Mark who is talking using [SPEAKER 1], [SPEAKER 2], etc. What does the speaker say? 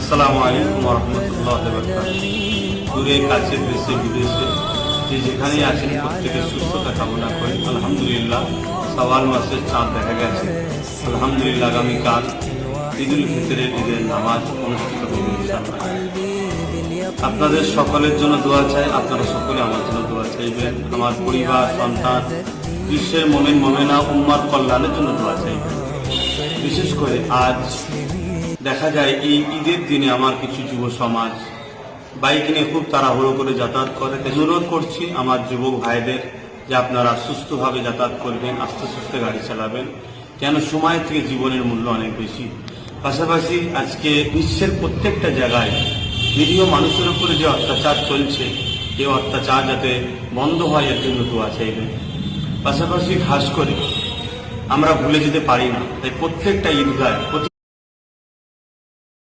[SPEAKER 1] আসসালামু আলাইকুম ওয়া রাহমাতুল্লাহি ওয়া বারাকাতুহু। দূরে কাছে দেশে বিদেশে যে যেখানেই আছেন প্রত্যেকের সুস্থতা কামনা করি। আলহামদুলিল্লাহ শাওয়াল মাসের চাঁদ দেখা গেছে। আলহামদুলিল্লাহ আগামীকাল ঈদুল ফিতরের ঈদের নামাজ অনুষ্ঠিত হবে ইনশাআল্লাহ। আপনাদের সকলের জন্য দোয়া চাই, আপনারা সকলে আমার জন্য দোয়া চাইবেন। আমার পরিবার, সন্তান, বিশ্বের মুমিন মুমিনা উম্মার কল্যাণের জন্য দোয়া চাইবেন। বিশেষ করে আজ দেখা যায় এই ঈদের দিনে আমার কিছু যুব সমাজ বাইক নিয়ে খুব তাড়াহুড়ো করে যাতায়াত করে। অনুরোধ করছি আমার যুবক ভাইদের যে আপনারা সুস্থভাবে যাতায়াত করবেন, আস্তে আস্তে গাড়ি চালাবেন, কেন সময় থেকে জীবনের মূল্য অনেক বেশি। পাশাপাশি আজকে বিশ্বের প্রত্যেকটা জায়গায় নিরীহ মানুষের উপরে যে অত্যাচার চলছে, এই অত্যাচার যাতে বন্ধ হয় এর জন্য দোয়া চাইবেন। পাশাপাশি খাস করে আমরা ভুলে যেতে পারি না, তাই প্রত্যেকটা ঈদগায় প্রতি